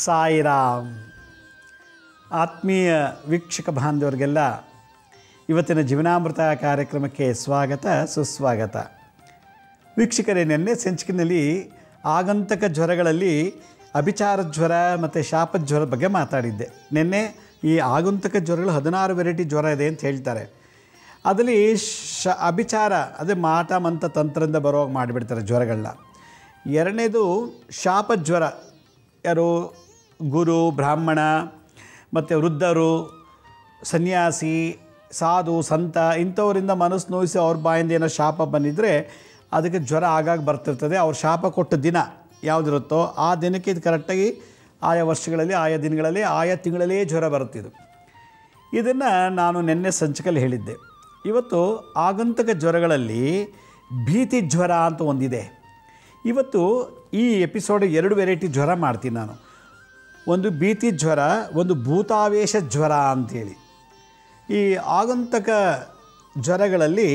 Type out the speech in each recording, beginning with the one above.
ಸಾಯಿರಾಮ್. ಆತ್ಮೀಯ ವೀಕ್ಷಕ ಬಾಂಧವರಿಗೆಲ್ಲ ಇವತ್ತಿನ ಜೀವನಾಮೃತ ಕಾರ್ಯಕ್ರಮಕ್ಕೆ ಸ್ವಾಗತ ಸುಸ್ವಾಗತ. ವೀಕ್ಷಕರೇ, ನಿನ್ನೆ ಸಂಚಿಕೆಯಲ್ಲಿ ಆಗಂತಕ ಜ್ವರಗಳಲ್ಲಿ ಅಭಿಚಾರ ಜ್ವರ ಮತ್ತು ಶಾಪ ಜ್ವರದ ಬಗ್ಗೆ ಮಾತಾಡಿದ್ದೆ. ನಿನ್ನೆ ಈ ಆಗಂತಕ ಜ್ವರಗಳು 16 ವೆರೈಟಿ ಜ್ವರ ಇದೆ ಅಂತ ಹೇಳ್ತಾರೆ. ಅದರಲ್ಲಿ ಅಭಿಚಾರ ಅದೇ ಮಾಟ ಮಂತ ತಂತ್ರದಿಂದ ಬರೋವಾಗ ಮಾಡಿಬಿಡ್ತಾರೆ ಜ್ವರಗಳನ್ನ. ಎರಡನೇದು ಶಾಪ ಜ್ವರ. ಯಾರು ಗುರು, ಬ್ರಾಹ್ಮಣ ಮತ್ತು ವೃದ್ಧರು, ಸನ್ಯಾಸಿ, ಸಾಧು, ಸಂತ ಇಂಥವರಿಂದ ಮನಸ್ಸು ನೋಯಿಸಿ ಅವ್ರ ಬಾಯಿಂದ ಏನೋ ಶಾಪ ಬಂದಿದ್ದರೆ ಅದಕ್ಕೆ ಜ್ವರ ಆಗಾಗ ಬರ್ತಿರ್ತದೆ. ಅವ್ರು ಶಾಪ ಕೊಟ್ಟ ದಿನ ಯಾವುದಿರುತ್ತೋ ಆ ದಿನಕ್ಕೆ ಇದು ಕರೆಕ್ಟಾಗಿ ಆಯಾ ವರ್ಷಗಳಲ್ಲಿ, ಆಯಾ ದಿನಗಳಲ್ಲಿ, ಆಯಾ ತಿಂಗಳಲ್ಲೇ ಜ್ವರ ಬರುತ್ತಿದ್ದು. ಇದನ್ನು ನಾನು ನಿನ್ನೆ ಸಂಚಿಕೆಯಲ್ಲಿ ಹೇಳಿದ್ದೆ. ಇವತ್ತು ಆಗಂತಕ ಜ್ವರಗಳಲ್ಲಿ ಭೀತಿ ಜ್ವರ ಅಂತ ಒಂದಿದೆ. ಇವತ್ತು ಈ ಎಪಿಸೋಡ್ 2 ವೆರೈಟಿ ಜ್ವರ ಮಾಡ್ತೀನಿ ನಾನು. ಒಂದು ಭೀತಿ ಜ್ವರ, ಒಂದು ಭೂತಾವೇಶ ಜ್ವರ ಅಂಥೇಳಿ. ಈ ಆಗಂತಕ ಜ್ವರಗಳಲ್ಲಿ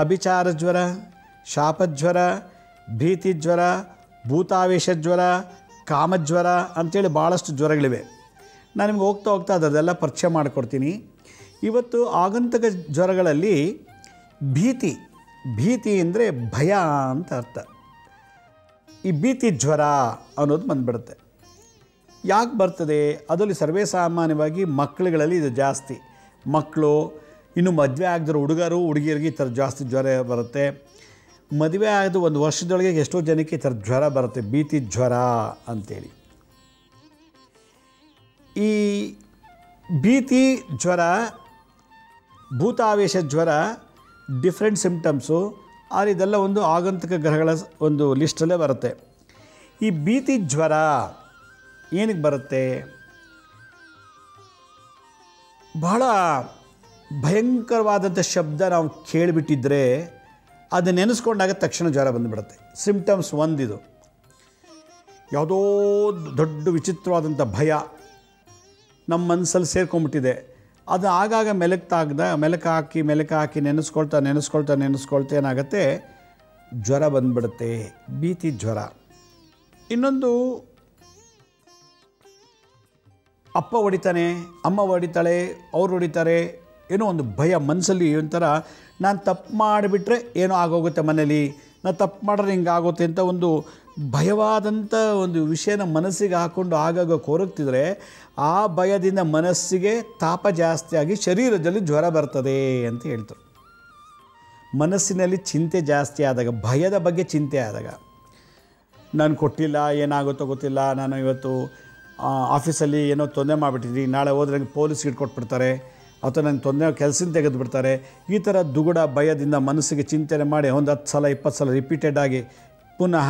ಅಭಿಚಾರ ಜ್ವರ, ಶಾಪಜ್ವರ, ಭೀತಿ ಜ್ವರ, ಭೂತಾವೇಶ ಜ್ವರ, ಕಾಮಜ್ವರ ಅಂಥೇಳಿ ಭಾಳಷ್ಟು ಜ್ವರಗಳಿವೆ. ನಾನು ನಿಮ್ಗೆ ಹೋಗ್ತಾ ಅದೆಲ್ಲ ಪರಿಚಯ ಮಾಡಿಕೊಡ್ತೀನಿ. ಇವತ್ತು ಆಗಂತಕ ಜ್ವರಗಳಲ್ಲಿ ಭೀತಿ ಅಂದರೆ ಭಯ ಅಂತ ಅರ್ಥ. ಈ ಭೀತಿ ಜ್ವರ ಅನ್ನೋದು ಬಂದುಬಿಡುತ್ತೆ. ಯಾಕೆ ಬರ್ತದೆ? ಅದರಲ್ಲಿ ಸರ್ವೇ ಸಾಮಾನ್ಯವಾಗಿ ಮಕ್ಕಳುಗಳಲ್ಲಿ ಇದು ಜಾಸ್ತಿ. ಮಕ್ಕಳು, ಇನ್ನು ಮದುವೆ ಆಗದಿರೋ ಹುಡುಗರು ಹುಡುಗಿಯರಿಗೆ ಈ ಥರ ಜಾಸ್ತಿ ಜ್ವರ ಬರುತ್ತೆ. ಮದುವೆ ಆದ 1 ವರ್ಷದೊಳಗೆ ಎಷ್ಟೋ ಜನಕ್ಕೆ ಈ ಥರ ಜ್ವರ ಬರುತ್ತೆ, ಭೀತಿ ಜ್ವರ ಅಂಥೇಳಿ. ಈ ಭೀತಿ ಜ್ವರ, ಭೂತಾವೇಶ ಜ್ವರ ಡಿಫ್ರೆಂಟ್ ಸಿಂಪ್ಟಮ್ಸು. ಆದರೆ ಇದೆಲ್ಲ ಒಂದು ಆಗಂತಕ ಗ್ರಹಗಳ ಒಂದು ಲಿಸ್ಟಲ್ಲೇ ಬರುತ್ತೆ. ಈ ಭೀತಿ ಜ್ವರ ಏನಕ್ಕೆ ಬರುತ್ತೆ? ಬಹಳ ಭಯಂಕರವಾದಂಥ ಶಬ್ದ ನಾವು ಕೇಳಿಬಿಟ್ಟಿದ್ರೆ ಅದು ನೆನೆಸ್ಕೊಂಡಾಗ ತಕ್ಷಣ ಜ್ವರ ಬಂದುಬಿಡುತ್ತೆ. ಸಿಂಪ್ಟಮ್ಸ್ ಒಂದಿದು. ಯಾವುದೋ ದೊಡ್ಡ ವಿಚಿತ್ರವಾದಂಥ ಭಯ ನಮ್ಮ ಮನಸ್ಸಲ್ಲಿ ಸೇರ್ಕೊಂಡ್ಬಿಟ್ಟಿದೆ. ಅದು ಆಗಾಗ ಮೆಲುಕು ಹಾಕಿ ನೆನೆಸ್ಕೊಳ್ತಾ ಏನಾಗುತ್ತೆ, ಜ್ವರ ಬಂದುಬಿಡುತ್ತೆ, ಭೀತಿ ಜ್ವರ. ಇನ್ನೊಂದು, ಅಪ್ಪ ಹೊಡಿತಾನೆ, ಅಮ್ಮ ಹೊಡಿತಾಳೆ, ಅವ್ರು ಹೊಡಿತಾರೆ, ಏನೋ ಒಂದು ಭಯ ಮನಸ್ಸಲ್ಲಿ. ಒಂಥರ ನಾನು ತಪ್ಪು ಮಾಡಿಬಿಟ್ರೆ ಏನೋ ಆಗೋಗುತ್ತೆ ಮನೇಲಿ, ನಾನು ತಪ್ಪು ಮಾಡಿದ್ರೆ ಹಿಂಗಾಗುತ್ತೆ ಅಂತ ಒಂದು ಭಯವಾದಂಥ ಒಂದು ವಿಷಯನ ಮನಸ್ಸಿಗೆ ಹಾಕ್ಕೊಂಡು ಆಗಾಗ ಕೊರಗ್ತಿದ್ರೆ ಆ ಭಯದಿಂದ ಮನಸ್ಸಿಗೆ ತಾಪ ಜಾಸ್ತಿಯಾಗಿ ಶರೀರದಲ್ಲಿ ಜ್ವರ ಬರ್ತದೆ ಅಂತ ಹೇಳ್ತಾರೆ. ಮನಸ್ಸಿನಲ್ಲಿ ಚಿಂತೆ ಜಾಸ್ತಿ ಆದಾಗ, ಭಯದ ಬಗ್ಗೆ ಚಿಂತೆ ಆದಾಗ, ನಾನು ಕೊಟ್ಟಿಲ್ಲ, ಏನಾಗುತ್ತೋ ಗೊತ್ತಿಲ್ಲ, ನಾನು ಇವತ್ತು ಆಫೀಸಲ್ಲಿ ಏನೋ ತೊಂದರೆ ಮಾಡಿಬಿಟ್ಟಿದ್ದೀನಿ, ನಾಳೆ ಹೋದ್ರೆ ನನಗೆ ಪೊಲೀಸ್ಗೆ ಇಟ್ಕೊಟ್ಬಿಡ್ತಾರೆ, ಅಥವಾ ನನಗೆ ತೊಂದರೆ ಕೆಲಸದಿಂದ ತೆಗೆದುಬಿಡ್ತಾರೆ, ಈ ಥರ ದುಗುಡ ಭಯದಿಂದ ಮನಸ್ಸಿಗೆ ಚಿಂತನೆ ಮಾಡಿ ಒಂದು 10 ಸಲ 20 ಸಲ ರಿಪೀಟೆಡ್ ಆಗಿ ಪುನಃ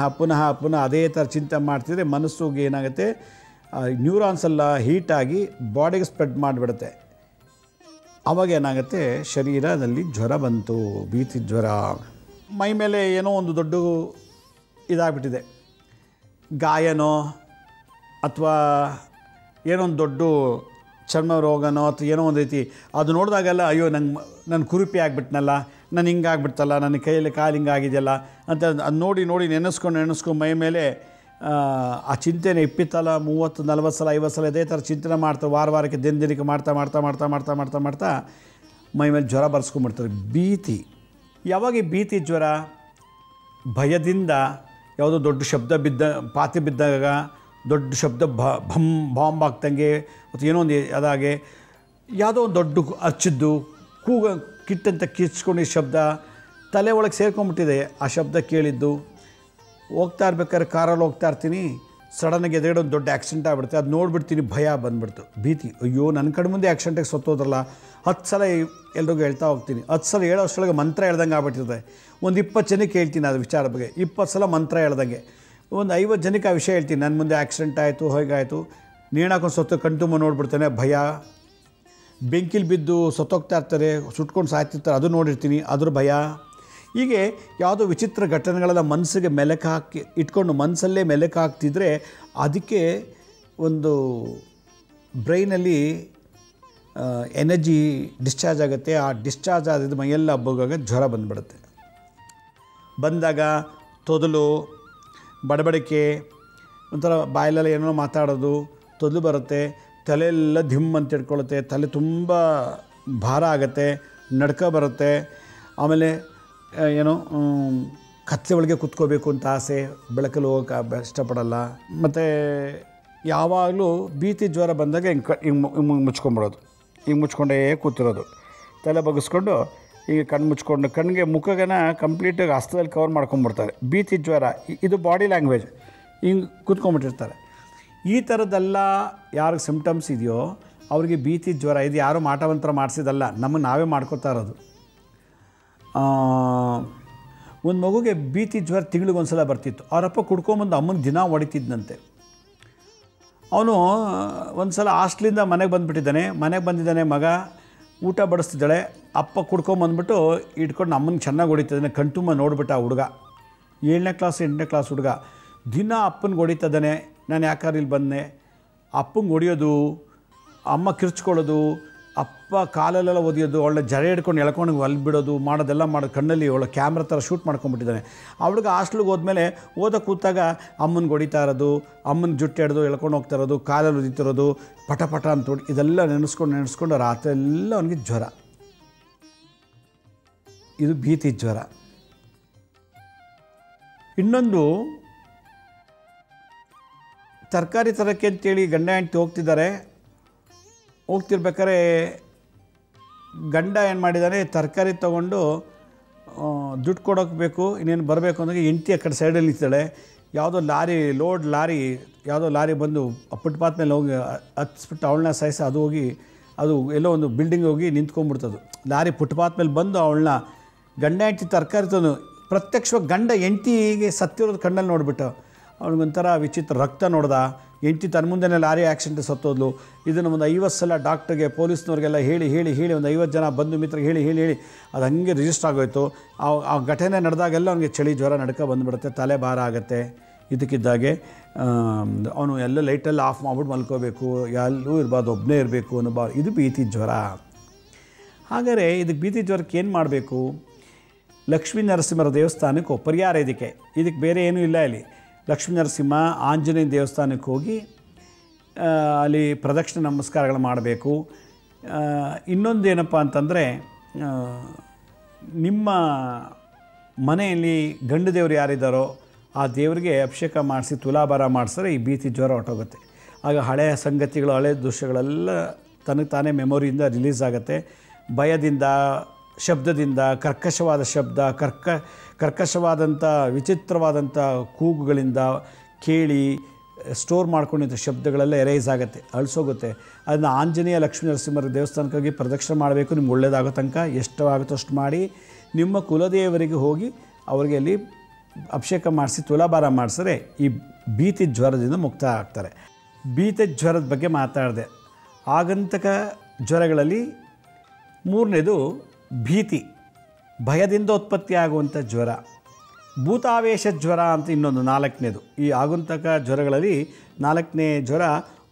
ಅದೇ ಥರ ಚಿಂತೆ ಮಾಡ್ತಿದ್ರೆ ಮನಸ್ಸಿಗೆ ಏನಾಗುತ್ತೆ, ನ್ಯೂರಾನ್ಸ್ ಎಲ್ಲ ಹೀಟಾಗಿ ಬಾಡಿಗೆ ಸ್ಪ್ರೆಡ್ ಮಾಡಿಬಿಡುತ್ತೆ. ಆವಾಗ ಏನಾಗುತ್ತೆ, ಶರೀರದಲ್ಲಿ ಜ್ವರ ಬಂತು, ಭೀತಿ ಜ್ವರ. ಮೈ ಮೇಲೆ ಏನೋ ಒಂದು ದೊಡ್ಡ ಇದಾಗ್ಬಿಟ್ಟಿದೆ, ಗಾಯನೋ ಅಥವಾ ಏನೋ ಒಂದು ದೊಡ್ಡ ಚರ್ಮ ರೋಗನೋ ಅಥವಾ ಏನೋ ಒಂದು ರೀತಿ ಅದು ನೋಡಿದಾಗೆಲ್ಲ ಅಯ್ಯೋ ನನ್ನ ಕುರುಪಿ ಆಗಿಬಿಟ್ನಲ್ಲ, ನಾನು ಹಿಂಗಾಗ್ಬಿಡ್ತಲ್ಲ, ನನ್ನ ಕೈಯಲ್ಲಿ ಕಾಲು ಹಿಂಗಾಗಿದೆಯಲ್ಲ ಅಂತ ಅದು ನೋಡಿ ನೆನೆಸ್ಕೊಂಡು ಮೈ ಮೇಲೆ ಆ ಚಿಂತೆನೇ 20 ಸಲ 30 40 ಸಲ 50 ಸಲ ಇದೇ ಥರ ಚಿಂತನೆ ಮಾಡ್ತಾರೆ. ವಾರಕ್ಕೆ ದಿನಕ್ಕೆ ಮಾಡ್ತಾ ಮೈ ಮೇಲೆ ಜ್ವರ ಬರ್ಸ್ಕೊಂಡ್ಬಿಡ್ತಾರೆ. ಭೀತಿ. ಯಾವಾಗ ಈ ಭೀತಿ ಜ್ವರ? ಭಯದಿಂದ ಯಾವುದೋ ದೊಡ್ಡ ಶಬ್ದ ಪಾತಿ ಬಿದ್ದಾಗ, ದೊಡ್ಡ ಶಬ್ದ ಬಾಂಬ್ ಆಗ್ತಂಗೆ ಮತ್ತು ಏನೋ ಒಂದು ಅದಾಗೆ ಯಾವುದೋ ಒಂದು ದೊಡ್ಡ ಅಚ್ಚಿದ್ದು ಕಿಟ್ಟಂತ ಕಿಚ್ಕೊಂಡು ಶಬ್ದ ತಲೆ ಒಳಗೆ ಸೇರ್ಕೊಂಡ್ಬಿಟ್ಟಿದೆ. ಆ ಶಬ್ದ ಕೇಳಿದ್ದು, ಹೋಗ್ತಾ ಇರ್ಬೇಕಾದ್ರೆ ಕಾರಲ್ಲಿ ಹೋಗ್ತಾ ಇರ್ತೀನಿ, ಸಡನ್ನಾಗಿ ಎದುರುಗಡೆ ಒಂದು ದೊಡ್ಡ ಆಕ್ಸಿಡೆಂಟ್ ಆಗಿಬಿಡುತ್ತೆ. ಅದು ನೋಡಿಬಿಡ್ತೀನಿ, ಭಯ ಬಂದುಬಿಡ್ತು, ಭೀತಿ. ಅಯ್ಯೋ ನನ್ನ ಕಡೆ ಮುಂದೆ ಆಕ್ಸಿಡೆಂಟಿಗೆ ಸತ್ತೋದ್ರಲ್ಲ. 10 ಸಲ ಎಲ್ರಿಗೂ ಹೇಳ್ತಾ ಹೋಗ್ತೀನಿ. 10 ಸಲ ಹೇಳೋ ಅಷ್ಟರೊಳಗೆ ಮಂತ್ರ ಹೇಳ್ದಂಗೆ ಆಗ್ಬಿಟ್ಟಿರ್ತದೆ. ಒಂದು 20 ಜನಕ್ಕೆ ಹೇಳ್ತೀನಿ ಅದು ವಿಚಾರ ಬಗ್ಗೆ, 20 ಸಲ ಮಂತ್ರ ಹೇಳ್ದಂಗೆ. ಒಂದು 50 ಜನಕ್ಕೆ ಆ ವಿಷಯ ಹೇಳ್ತೀನಿ, ನನ್ನ ಮುಂದೆ ಆಕ್ಸಿಡೆಂಟ್ ಆಯಿತು, ಹೇಗಾಯಿತು, ನೇಣಾಕೊಂಡು ಸತ್ತು ಕಣ್ತುಂಬ ನೋಡ್ಬಿಡ್ತಾನೆ, ಭಯ. ಬೆಂಕಿಲಿ ಬಿದ್ದು ಸತ್ತೋಗ್ತಾ ಇರ್ತಾರೆ, ಸುಟ್ಕೊಂಡು ಸಾಯ್ತಿರ್ತಾರೆ, ಅದು ನೋಡಿರ್ತೀನಿ, ಅದ್ರ ಭಯ. ಹೀಗೆ ಯಾವುದೋ ವಿಚಿತ್ರ ಘಟನೆಗಳೆಲ್ಲ ಮನಸ್ಸಿಗೆ ಇಟ್ಕೊಂಡು ಮನಸ್ಸಲ್ಲೇ ಮೆಲುಕು ಹಾಕ್ತಿದ್ರೆ ಅದಕ್ಕೆ ಒಂದು ಬ್ರೈನಲ್ಲಿ ಎನರ್ಜಿ ಡಿಸ್ಚಾರ್ಜ್ ಆಗುತ್ತೆ. ಆ ಡಿಸ್ಚಾರ್ಜ್ ಆದಿದ್ದು ಮೈಯೆಲ್ಲ ಹಬ್ಬವಾಗ ಜ್ವರ ಬಂದುಬಿಡುತ್ತೆ. ಬಂದಾಗ ತೊದಲು, ಬಡಬಡಿಕೆ, ಒಂಥರ ಬಾಯಲ್ಲೆಲ್ಲ ಏನೋ ಮಾತಾಡೋದು, ತೊದಲು ಬರುತ್ತೆ, ತಲೆಯೆಲ್ಲ ಧಿಮ್ ಅಂತ ಇಟ್ಕೊಳ್ಳುತ್ತೆ, ತಲೆ ತುಂಬ ಭಾರ ಆಗುತ್ತೆ, ನಡ್ಕ ಬರುತ್ತೆ. ಆಮೇಲೆ ಏನೋ ಕತ್ತಲೆ ಒಳಗೆ ಕೂತ್ಕೋಬೇಕು ಅಂತ ಆಸೆ, ಬೆಳಕಲ್ಲಿ ಹೋಗೋಕೆ ಇಷ್ಟಪಡಲ್ಲ. ಮತ್ತು ಯಾವಾಗಲೂ ಭೀತಿ ಜ್ವರ ಬಂದಾಗ ಹಿಂಗೆ ಮುಚ್ಕೊಂಬಿಡೋದು, ಹಿಂಗೆ ಮುಚ್ಕೊಂಡೇ ಕೂತಿರೋದು, ತಲೆ ಬಗ್ಗಿಸ್ಕೊಂಡು ಈಗ ಕಣ್ಣು ಮುಚ್ಕೊಂಡು ಕಣ್ಣಿಗೆ ಮುಖಗನ ಕಂಪ್ಲೀಟಾಗಿ ಹಸ್ತದಲ್ಲಿ ಕವರ್ ಮಾಡ್ಕೊಂಬಿಡ್ತಾರೆ. ಭೀತಿ ಜ್ವರ ಇದು ಬಾಡಿ ಲ್ಯಾಂಗ್ವೇಜ್, ಹಿಂಗೆ ಕೂತ್ಕೊಂಡ್ಬಿಟ್ಟಿರ್ತಾರೆ. ಈ ಥರದ್ದೆಲ್ಲ ಯಾರಿಗೆ ಸಿಮ್ಟಮ್ಸ್ ಇದೆಯೋ ಅವ್ರಿಗೆ ಭೀತಿ ಜ್ವರ. ಇದು ಯಾರೂ ಮಾಟಮಂತ್ರ ಮಾಡಿಸಿದಲ್ಲ, ನಮಗೆ ನಾವೇ ಮಾಡ್ಕೊತಾ ಇರೋದು. ಒಂದು ಮಗುಗೆ ಭೀತಿ ಜ್ವರ ತಿಂಗಳಿಗೊಂದು ಸಲ ಬರ್ತಿತ್ತು. ಅವರಪ್ಪ ಕುಡ್ಕೊಂಬಂದು ಅಮ್ಮನ ದಿನ ಹೊಡಿತಿದ್ದಂತೆ. ಅವನು ಒಂದು ಸಲ ಹಾಸ್ಟ್ಲಿಂದ ಮನೆಗೆ ಬಂದುಬಿಟ್ಟಿದ್ದಾನೆ. ಮನೆಗೆ ಬಂದಿದ್ದಾನೆ, ಮಗ ಊಟ ಬಡಿಸ್ತಿದ್ದಾಳೆ, ಅಪ್ಪ ಕುಡ್ಕೊಂಬಂದ್ಬಿಟ್ಟು ಇಟ್ಕೊಂಡು ಅಮ್ಮನಿಗೆ ಚೆನ್ನಾಗಿ ಹೊಡಿತಿದ್ದಾನೆ. ಕಣ್ತುಂಬ ನೋಡ್ಬಿಟ್ಟ ಆ ಹುಡುಗ, 7ನೇ ಕ್ಲಾಸ್ 8ನೇ ಕ್ಲಾಸ್ ಹುಡುಗ. ದಿನ ಅಪ್ಪನಿಗೆ ಹೊಡಿತದ್ದಾನೆ. ನಾನು ಯಾಕಾದ್ರೆ ಇಲ್ಲಿ ಬಂದೆ, ಅಪ್ಪಂಗೆ ಹೊಡಿಯೋದು, ಅಮ್ಮ ಕಿರ್ಚ್ಕೊಳ್ಳೋದು, ಅಪ್ಪ ಕಾಲಲ್ಲೆಲ್ಲ ಒದಿಯೋದು, ಅವಳನ್ನ ಜಡೆ ಹಿಡ್ಕೊಂಡು ಎಳ್ಕೊಂಡು ಅಲ್ಲಿ ಬಿಡೋದು, ಮಾಡೋದೆಲ್ಲ ಮಾಡೋದು. ಕಣ್ಣಲ್ಲಿ ಅವಳ ಕ್ಯಾಮ್ರಾ ಥರ ಶೂಟ್ ಮಾಡ್ಕೊಂಡ್ಬಿಟ್ಟಿದ್ದಾನೆ. ಆ ಹುಡುಗ ಹಾಸ್ಟ್ಲಿಗೆ ಹೋದ್ಮೇಲೆ ಓದೋಕೆ ಕೂತಾಗ ಅಮ್ಮನಿಗೆ ಹೊಡಿತಾ ಇರೋದು, ಅಮ್ಮನ ಜುಟ್ಟು ಹಿಡ್ದು ಎಳ್ಕೊಂಡು ಹೋಗ್ತಾ ಇರೋದು, ಕಾಲಲ್ಲಿ ಒದಿತಿರೋದು, ಪಟ ಪಟ ಅಂತ ಇದೆಲ್ಲ ನೆನೆಸ್ಕೊಂಡು ರಾತ್ರಿ ಎಲ್ಲ ಅವನಿಗೆ ಜ್ವರ. ಇದು ಭೀತಿ ಜ್ವರ. ಇನ್ನೊಂದು, ತರಕಾರಿ ತರಕ್ಕೆ ಅಂತೇಳಿ ಗಂಡ ಹೆಂಡತಿ ಹೋಗ್ತಿರ್ಬೇಕಾದ್ರೆ ಗಂಡ ಏನು ಮಾಡಿದ್ದಾನೆ, ತರಕಾರಿ ತೊಗೊಂಡು ದುಡ್ಡು ಕೊಡೋಕೆ ಬೇಕು, ಇನ್ನೇನು ಬರಬೇಕು ಅಂದಾಗ ಹೆಂಡತಿ ಆ ಕಡೆ ಸೈಡಲ್ಲಿ ನಿಂತಿದ್ದಾಳೆ. ಯಾವುದೋ ಲಾರಿ ಯಾವುದೋ ಲಾರಿ ಬಂದು ಫುಟ್ಪಾತ್ ಮೇಲೆ ಹೋಗಿ ಹತ್ಸ್ಬಿಟ್ಟು ಅವಳನ್ನ ಸಾಯಿಸಿ ಅದು ಎಲ್ಲೋ ಒಂದು ಬಿಲ್ಡಿಂಗ್ ಹೋಗಿ ನಿಂತ್ಕೊಂಡ್ಬಿಡ್ತದು. ಲಾರಿ ಫುಟ್ಪಾತ್ ಮೇಲೆ ಬಂದು ಅವಳನ್ನ ಗಂಡ ಹೆಂಡತಿ ತರಕಾರಿ ತಂದು ಪ್ರತ್ಯಕ್ಷವಾಗಿ ಗಂಡ ಹೆಂಡತಿಗೆ ಸತ್ತಿರೋದು ಕಣ್ಣಲ್ಲಿ ನೋಡಿಬಿಟ್ಟು ಅವನಿಗೊಂಥರ ವಿಚಿತ್ರ. ರಕ್ತ ನೋಡ್ದ, ಹೆಂಡತಿ ತನ್ನ ಮುಂದೆನೇ ಲಾರಿ ಆಕ್ಸಿಡೆಂಟ್ ಸತ್ತೋದ್ಲು. ಇದನ್ನು ಒಂದು 50 ಸಲ ಡಾಕ್ಟ್ರಿಗೆ, ಪೊಲೀಸ್ನವ್ರಿಗೆಲ್ಲ ಹೇಳಿ ಒಂದು 50 ಜನ ಬಂಧು ಮಿತ್ರಗೆ ಹೇಳಿ ಅದು ಹಂಗೆ ರಿಜಿಸ್ಟರ್ ಆಗೋಯ್ತು. ಆ ಘಟನೆ ನಡೆದಾಗೆಲ್ಲ ಅವನಿಗೆ ಚಳಿ ಜ್ವರ ನಡ್ಕ ಬಂದುಬಿಡುತ್ತೆ, ತಲೆ ಭಾರ ಆಗುತ್ತೆ. ಇದಕ್ಕಿದ್ದಾಗೆ ಅವನು ಎಲ್ಲ ಲೈಟೆಲ್ಲ ಆಫ್ ಮಾಡಿಬಿಟ್ಟು ಮಲ್ಕೋಬೇಕು, ಎಲ್ಲೂ ಇರಬಾರ್ದು, ಒಬ್ಬನೇ ಇರಬೇಕು ಅನ್ನೋ ಇದು ಭೀತಿ ಜ್ವರ. ಹಾಗಾದರೆ ಇದಕ್ಕೆ ಭೀತಿ ಜ್ವರಕ್ಕೆ ಏನು ಮಾಡಬೇಕು? ಲಕ್ಷ್ಮೀ ನರಸಿಂಹರ ದೇವಸ್ಥಾನಕ್ಕೆ ಪರಿಹಾರ ಇದಕ್ಕೆ ಬೇರೆ ಏನೂ ಇಲ್ಲ. ಇಲ್ಲಿ ಲಕ್ಷ್ಮೀ ನರಸಿಂಹ ಆಂಜನೇಯ ದೇವಸ್ಥಾನಕ್ಕೆ ಹೋಗಿ ಅಲ್ಲಿ ಪ್ರದಕ್ಷಿಣೆ ನಮಸ್ಕಾರಗಳು ಮಾಡಬೇಕು. ಇನ್ನೊಂದು ಏನಪ್ಪ ಅಂತಂದರೆ, ನಿಮ್ಮ ಮನೆಯಲ್ಲಿ ಗಂಡು ದೇವರು ಯಾರಿದ್ದಾರೋ ಆ ದೇವರಿಗೆ ಅಭಿಷೇಕ ಮಾಡಿಸಿ ತುಲಾಭಾರ ಮಾಡಿಸಿದ್ರೆ ಈ ಭೀತಿ ಜ್ವರ ಹೊರಟೋಗುತ್ತೆ. ಆಗ ಹಳೆಯ ಸಂಗತಿಗಳು, ಹಳೆಯ ದೃಶ್ಯಗಳೆಲ್ಲ ತನಗೆ ತಾನೇ ಮೆಮೊರಿಯಿಂದ ರಿಲೀಸ್ ಆಗುತ್ತೆ. ಭಯದಿಂದ, ಶಬ್ದದಿಂದ, ಕರ್ಕಶವಾದ ಶಬ್ದ, ಕರ್ಕಶವಾದಂಥ ವಿಚಿತ್ರವಾದಂಥ ಕೂಗುಗಳಿಂದ ಕೇಳಿ ಸ್ಟೋರ್ ಮಾಡ್ಕೊಂಡಿದ್ದ ಶಬ್ದಗಳೆಲ್ಲ ಎರೇಸ್ ಆಗುತ್ತೆ, ಅಳಿಸೋಗುತ್ತೆ. ಅದನ್ನು ಆಂಜನೇಯ ಲಕ್ಷ್ಮೀ ನರಸಿಂಹರ ದೇವಸ್ಥಾನಕ್ಕಾಗಿ ಪ್ರದಕ್ಷಿಣೆ ಮಾಡಬೇಕು. ನಿಮ್ಗೆ ಒಳ್ಳೆಯದಾಗೋ ತನಕ ಎಷ್ಟು ಆಗುತ್ತೋ ಅಷ್ಟು ಮಾಡಿ ನಿಮ್ಮ ಕುಲದೇವರಿಗೆ ಹೋಗಿ ಅವರಿಗೆ ಅಲ್ಲಿ ಅಭಿಷೇಕ ಮಾಡಿಸಿ ತುಲಾಭಾರ ಮಾಡಿಸಿದ್ರೆ ಈ ಭೀತಿ ಜ್ವರದಿಂದ ಮುಕ್ತ ಆಗ್ತಾರೆ. ಭೀತಿ ಜ್ವರದ ಬಗ್ಗೆ ಮಾತಾಡಿದೆ. ಆಗಂತಕ ಜ್ವರಗಳಲ್ಲಿ ಮೂರನೇದು ಭೀತಿ, ಭಯದಿಂದ ಉತ್ಪತ್ತಿ ಆಗುವಂಥ ಜ್ವರ. ಭೂತಾವೇಶ ಜ್ವರ ಅಂತ ಇನ್ನೊಂದು 4ನೇದು. ಈ ಆಗುಂತಕ ಜ್ವರಗಳಲ್ಲಿ 4ನೇ ಜ್ವರ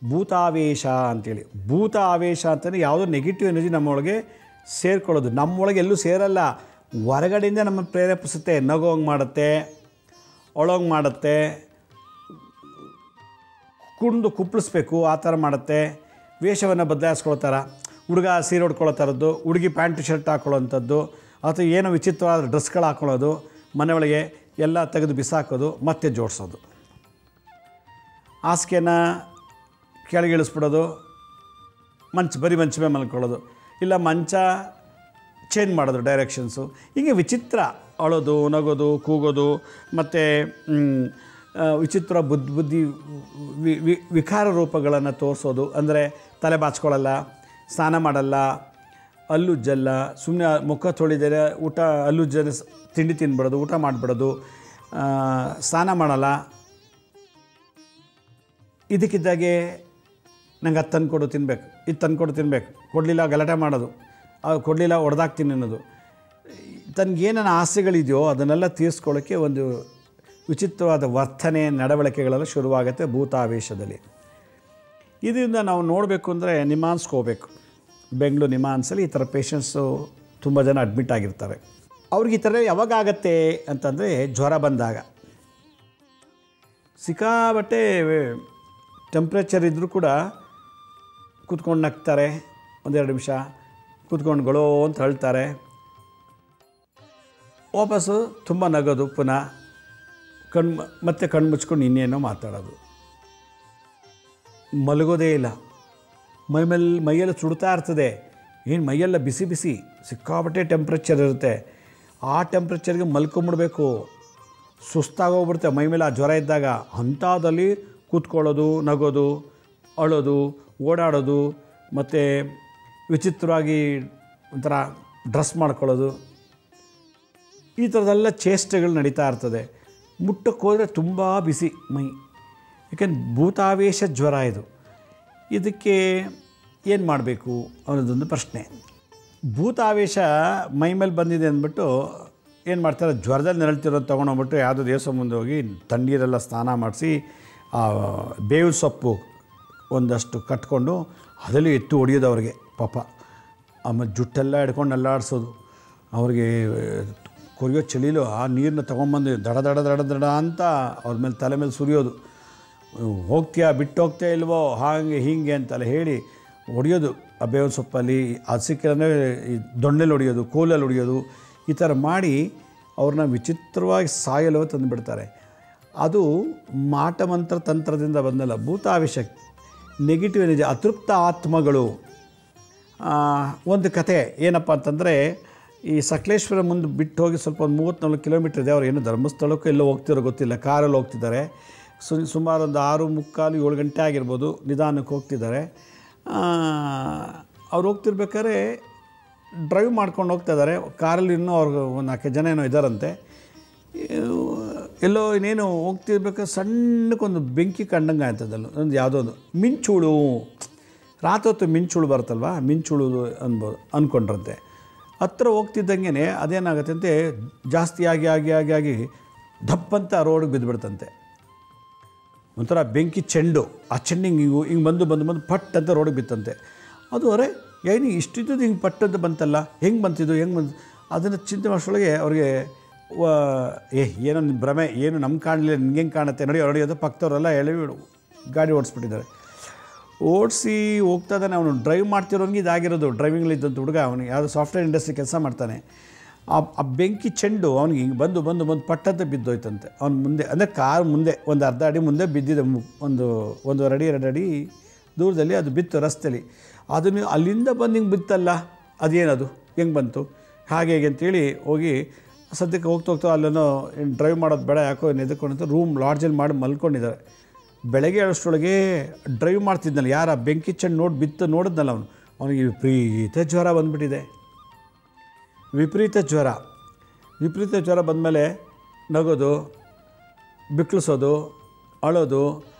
ಭೂತಾವೇಶ ಅಂತೇಳಿ. ಭೂತ ಆವೇಶ ಅಂತಂದರೆ ಯಾವುದೋ ನೆಗೆಟಿವ್ ಎನರ್ಜಿ ನಮ್ಮೊಳಗೆ ಸೇರ್ಕೊಳ್ಳೋದು. ನಮ್ಮೊಳಗೆ ಎಲ್ಲೂ ಸೇರಲ್ಲ, ಹೊರಗಡೆಯಿಂದ ನಮ್ಮನ್ನು ಪ್ರೇರೇಪಿಸುತ್ತೆ. ನಗೋಂಗೆ ಮಾಡುತ್ತೆ, ಒಳಗೆ ಮಾಡುತ್ತೆ, ಕುಂದು ಕುಪ್ಪಳಿಸ್ಬೇಕು ಆ ಥರ ಮಾಡುತ್ತೆ. ವೇಷವನ್ನು ಬದಲಾಯಿಸ್ಕೊಳ್ತಾರ, ಹುಡುಗ ಸೀರೆ ಉಡ್ಕೊಳ್ಳೋ ಥರದ್ದು, ಹುಡುಗಿ ಪ್ಯಾಂಟ್ ಶರ್ಟ್ ಹಾಕೊಳ್ಳೋವಂಥದ್ದು, ಅಥವಾ ಏನೋ ವಿಚಿತ್ರವಾದ ಡ್ರೆಸ್ಗಳು ಹಾಕ್ಕೊಳ್ಳೋದು, ಮನೆಯೊಳಗೆ ಎಲ್ಲ ತೆಗೆದು ಬಿಸಾಕೋದು, ಮತ್ತೆ ಜೋಡಿಸೋದು, ಹಾಸಿಗೆನ ಕೆಳಗಿಳಿಸ್ಬಿಡೋದು, ಬರೀ ಮಂಚ ಮೇಲೆ ಮಲ್ಕೊಳ್ಳೋದು, ಇಲ್ಲ ಮಂಚ ಚೇಂಜ್ ಮಾಡೋದು ಡೈರೆಕ್ಷನ್ಸು. ಹೀಗೆ ವಿಚಿತ್ರ ಅಳೋದು, ನಗೋದು, ಕೂಗೋದು, ಮತ್ತು ವಿಚಿತ್ರ ಬುದ್ಧಿ ವಿಕಾರ ರೂಪಗಳನ್ನು ತೋರಿಸೋದು. ಅಂದರೆ ತಲೆ ಬಾಚ್ಕೊಳ್ಳಲ್ಲ, ಸ್ನಾನ ಮಾಡಲ್ಲ, ಹಲ್ಲುಜ್ಜಲ್ಲ, ಸುಮ್ಮನೆ ಮುಖ ತೊಳಿದರೆ ಊಟ ಹಲ್ಲುಜ್ಜನೆ ತಿಂಡಿ ತಿಂದ್ಬಿಡೋದು, ಊಟ ಮಾಡಿಬಿಡೋದು, ಸ್ನಾನ ಮಾಡಲ್ಲ. ಇದಕ್ಕಿದ್ದಾಗೆ ನಂಗೆ ಅದು ತಂದುಕೊಡು ತಿನ್ನಬೇಕು, ಇದು ತಂದುಕೊಡು ತಿನ್ನಬೇಕು, ಕೊಡಲಿಲ್ಲ ಗಲಾಟೆ ಮಾಡೋದು, ಕೊಡಲಿಲ್ಲ ಹೊಡೆದಾಕ್ತೀನಿ ಅನ್ನೋದು. ತನಗೇನೇನು ಆಸೆಗಳಿದೆಯೋ ಅದನ್ನೆಲ್ಲ ತೀರಿಸ್ಕೊಳ್ಳೋಕ್ಕೆ ಒಂದು ವಿಚಿತ್ರವಾದ ವರ್ತನೆ, ನಡವಳಿಕೆಗಳೆಲ್ಲ ಶುರುವಾಗುತ್ತೆ ಭೂತಾವೇಶದಲ್ಲಿ. ಇದರಿಂದ ನಾವು ನೋಡಬೇಕು ಅಂದರೆ ನಿಮಾನ್ಸ್ಗೆ ಹೋಗಬೇಕು. ಬೆಂಗಳೂರು ನಿಮಾನ್ಸಲ್ಲಿ ಈ ಥರ ಪೇಷಂಟ್ಸು ತುಂಬ ಜನ ಅಡ್ಮಿಟ್ ಆಗಿರ್ತಾರೆ. ಅವ್ರಿಗೆ ಈ ಥರ ಯಾವಾಗ ಆಗತ್ತೆ ಅಂತಂದರೆ ಜ್ವರ ಬಂದಾಗ. ಸಿಕ್ಕಾಬಟ್ಟೆ ಟೆಂಪ್ರೇಚರ್ ಇದ್ದರೂ ಕೂಡ ಕೂತ್ಕೊಂಡು ನಗ್ತಾರೆ, ಒಂದೆರಡು ನಿಮಿಷ ಕೂತ್ಕೊಂಡು ಗೊಳೋ ಅಂತ ಅಳ್ತಾರೆ, ವಾಪಸ್ಸು ತುಂಬ ನಗೋದು, ಪುನಃ ಮತ್ತೆ ಕಣ್ಣು ಮುಚ್ಕೊಂಡು ಇನ್ನೇನೋ ಮಾತಾಡೋದು. ಮಲಗೋದೇ ಇಲ್ಲ. ಮೈಯೆಲ್ಲ ಸುಡ್ತಾ ಇರ್ತದೆ. ಏನು ಮೈಯೆಲ್ಲ ಬಿಸಿ ಬಿಸಿ ಸಿಕ್ಕಾಪಟ್ಟೆ ಟೆಂಪ್ರೇಚರ್ ಇರುತ್ತೆ. ಆ ಟೆಂಪ್ರೇಚರ್ಗೆ ಮಲ್ಕೊಂಬಿಡ್ಬೇಕು, ಸುಸ್ತಾಗೋಗ್ಬಿಡುತ್ತೆ ಮೈ ಮೇಲೆ ಆ ಜ್ವರ ಇದ್ದಾಗ. ಅಂಥದ್ದಲ್ಲಿ ಕೂತ್ಕೊಳ್ಳೋದು, ನಗೋದು, ಅಳೋದು, ಓಡಾಡೋದು, ಮತ್ತು ವಿಚಿತ್ರವಾಗಿ ಒಂಥರ ಡ್ರೆಸ್ ಮಾಡ್ಕೊಳ್ಳೋದು, ಈ ಥರದ್ದೆಲ್ಲ ಚೇಷ್ಟೆಗಳು ನಡೀತಾ ಇರ್ತದೆ. ಮುಟ್ಟಕ್ಕೆ ಹೋದರೆ ತುಂಬ ಬಿಸಿ ಮೈ. ಯಾಕೆಂದ್ರೆ ಭೂತಾವೇಶ ಜ್ವರ ಇದು. ಇದಕ್ಕೆ ಏನು ಮಾಡಬೇಕು ಅನ್ನೋದೊಂದು ಪ್ರಶ್ನೆ. ಭೂತಾವೇಶ ಮೈ ಮೇಲೆ ಬಂದಿದೆ ಅಂದ್ಬಿಟ್ಟು ಏನು ಮಾಡ್ತಾರೆ, ಜ್ವರದಲ್ಲಿ ನೆರಳ್ತಿರೋದು ತೊಗೊಂಡೋಗ್ಬಿಟ್ಟು ಯಾವುದೋ ದೇವಸ್ಥಾನ ಮುಂದೆ ಹೋಗಿ ತಣ್ಣೀರೆಲ್ಲ ಸ್ನಾನ ಮಾಡಿಸಿ ಬೇವಿನ ಸೊಪ್ಪು ಒಂದಷ್ಟು ಕಟ್ಕೊಂಡು ಅದರಲ್ಲಿ ಎತ್ತು ಹೊಡಿಯೋದು ಅವ್ರಿಗೆ ಪಾಪ. ಆಮೇಲೆ ಜುಟ್ಟೆಲ್ಲ ಹಿಡ್ಕೊಂಡು ಅಲ್ಲಾಡಿಸೋದು. ಅವ್ರಿಗೆ ಕೊರಿಯೋ ಚಳಿಲು ಆ ನೀರನ್ನ ತೊಗೊಂಬಂದು ದಡ ದಡ ದಡ ದಡ ಅಂತ ಅವ್ರ ಮೇಲೆ ತಲೆ ಮೇಲೆ ಸುರಿಯೋದು. ಹೋಗ್ತೀಯಾ, ಬಿಟ್ಟು ಹೋಗ್ತೀಯಾ ಇಲ್ವೋ, ಹಾಗೆ ಹೀಗೆ ಅಂತಲ್ಲ ಹೇಳಿ ಹೊಡಿಯೋದು. ಆ ಬೇವಿನ ಸೊಪ್ಪಲ್ಲಿ ಅದು ಸಿಕ್ಕಿದ್ರೆ ಈ ದೊಣ್ಣೆಲ್ಲಿ ಹೊಡಿಯೋದು, ಕೋಲಲ್ಲಿ ಹೊಡಿಯೋದು, ಈ ಥರ ಮಾಡಿ ಅವ್ರನ್ನ ವಿಚಿತ್ರವಾಗಿ ಸಾಯಲು ತಂದುಬಿಡ್ತಾರೆ. ಅದು ಮಾಟಮಂತ್ರ ತಂತ್ರದಿಂದ ಬಂದಲ್ಲ, ಭೂತಾವೇಶ, ನೆಗೆಟಿವ್ ಎನರ್ಜಿ, ಅತೃಪ್ತ ಆತ್ಮಗಳು. ಒಂದು ಕತೆ ಏನಪ್ಪ ಅಂತಂದರೆ, ಈ ಸಕಲೇಶ್ವರ ಮುಂದೆ ಬಿಟ್ಟು ಹೋಗಿ ಸ್ವಲ್ಪ ಒಂದು 34 ಕಿಲೋಮೀಟ್ರ್ ಇದೆ. ಅವ್ರು ಏನು ಧರ್ಮಸ್ಥಳಕ್ಕೂ ಎಲ್ಲೋ ಹೋಗ್ತಿರೋ ಗೊತ್ತಿಲ್ಲ, ಕಾರಲ್ಲಿ ಹೋಗ್ತಿದ್ದಾರೆ. ಸುಮಾರು ಒಂದು 6:45, 7 ಗಂಟೆ ಆಗಿರ್ಬೋದು. ನಿಧಾನಕ್ಕೆ ಹೋಗ್ತಿದ್ದಾರೆ. ಅವ್ರು ಹೋಗ್ತಿರ್ಬೇಕಾದ್ರೆ ಡ್ರೈವ್ ಮಾಡ್ಕೊಂಡು ಹೋಗ್ತಾ ಇದ್ದಾರೆ. ಕಾರಲ್ಲಿ ಇನ್ನೂ ಅವ್ರಿಗೆ ಒಂದು 4 ಜನ ಏನೋ ಇದ್ದಾರಂತೆ. ಎಲ್ಲೋ ಇನ್ನೇನು ಹೋಗ್ತಿರ್ಬೇಕಾದ್ರೆ ಸಣ್ಣಕ್ಕೊಂದು ಬೆಂಕಿ ಕಂಡಂಗೆ ಆಯ್ತದಲ್ಲ, ಒಂದು ಯಾವುದೋ ಒಂದು ಮಿಂಚುಳು, ರಾತ್ರಿ ಹೊತ್ತು ಮಿಂಚುಳು ಬರುತ್ತಲ್ವ, ಮಿಂಚುಳು ಅಂದ್ಕೊಂಡ್ರಂತೆ. ಹತ್ರ ಹೋಗ್ತಿದ್ದಂಗೆ ಅದೇನಾಗುತ್ತೆ ಅಂತೆ, ಜಾಸ್ತಿ ಆಗಿ ಆಗಿ ಆಗಿ ಆಗಿ ದಪ್ಪಂತ ರೋಡಿಗೆ ಬಿದ್ದುಬಿಡ್ತಂತೆ. ಒಂಥರ ಬೆಂಕಿ ಚೆಂಡು, ಆ ಚೆಂಡಿಂಗ್ ಹಿಂಗೆ ಬಂದು ಬಂದು ಬಂದು ಪಟ್ ಅಂತ ರೋಡಿಗೆ ಬಿತ್ತಂತೆ. ಅದು ಅರೆ ಏನು ಇಷ್ಟಿದ್ದು ಹಿಂಗೆ ಪಟ್ ಅಂತ ಬಂತಲ್ಲ, ಹೆಂಗೆ ಬಂತಿದ್ದು, ಹೆಂಗೆ ಬಂತು ಅದನ್ನು ಚಿಂತೆ ಮಾಡೋಷ್ಟೊಳಗೆ ಅವ್ರಿಗೆ ಏನೋ ಭ್ರಮೆ, ಏನು ನಮ್ಗೆ ಕಾಣಲಿಲ್ಲ, ನಿಂಗೆ ಹೆಂಗೆ ಕಾಣುತ್ತೆ ನೋಡಿ ಹೊಡೆಯೋದು. ಪಕ್ಕದವರೆಲ್ಲ ಹೇಳಿ ಗಾಡಿ ಓಡಿಸ್ಬಿಟ್ಟಿದ್ದಾರೆ. ಓಡಿಸಿ ಹೋಗ್ತಾ ಇದ್ದಾನೆ. ಅವನು ಡ್ರೈವ್ ಮಾಡ್ತಿರೋನಿಗೆ ಇದಾಗಿರೋದು. ಡ್ರೈವಿಂಗ್ಲಿದ್ದಂಥ ಹುಡುಗ, ಅವನಿಗೆ ಯಾವುದೋ ಸಾಫ್ಟ್ವೇರ್ ಇಂಡಸ್ಟ್ರಿ ಕೆಲಸ ಮಾಡ್ತಾನೆ. ಆ ಬೆಂಕಿ ಚೆಂಡು ಅವನಿಗೆ ಹಿಂಗೆ ಬಂದು ಬಂದು ಬಂದು ಪಟ್ಟಂತೆ ಬಿದ್ದೋಯ್ತಂತೆ. ಅವ್ನು ಮುಂದೆ ಅಂದರೆ ಕಾರ್ ಮುಂದೆ ಒಂದು ಅರ್ಧ ಅಡಿ ಮುಂದೆ ಬಿದ್ದಿದೆ, 1.5 ಅಡಿ 2 ಅಡಿ ದೂರದಲ್ಲಿ ಅದು ಬಿತ್ತು ರಸ್ತೆಯಲ್ಲಿ. ಅದನ್ನು ಅಲ್ಲಿಂದ ಬಂದು ಹಿಂಗೆ ಬಿತ್ತಲ್ಲ, ಅದೇನದು ಹೆಂಗೆ ಬಂತು ಹಾಗೆ ಹೇಗೆ ಅಂತೇಳಿ ಹೋಗಿ ಸದ್ಯಕ್ಕೆ ಹೋಗ್ತಾ ಅಲ್ಲೇನೋ ಡ್ರೈವ್ ಮಾಡೋದು ಬೇಡ, ಯಾಕೋ ನೆದ್ಕೊಂಡು ಲಾಡ್ಜಲ್ಲಿ ಮಾಡಿ ಮಲ್ಕೊಂಡಿದ್ದಾರೆ. ಬೆಳಗ್ಗೆ ಅಷ್ಟರೊಳಗೆ ಡ್ರೈವ್ ಮಾಡ್ತಿದ್ನಲ್ಲ, ಯಾರ ಬೆಂಕಿ ಚೆಂಡು ಬಿತ್ತು ನೋಡಿದ್ನಲ್ಲ ಅವನಿಗೆ ವಿಪರೀತ ಜ್ವರ ಬಂದುಬಿಟ್ಟಿದೆ. ವಿಪರೀತ ಜ್ವರ ಬಂದಮೇಲೆ ನಗೋದು, ಬಿಕ್ಳಿಸೋದು, ಅಳೋದು,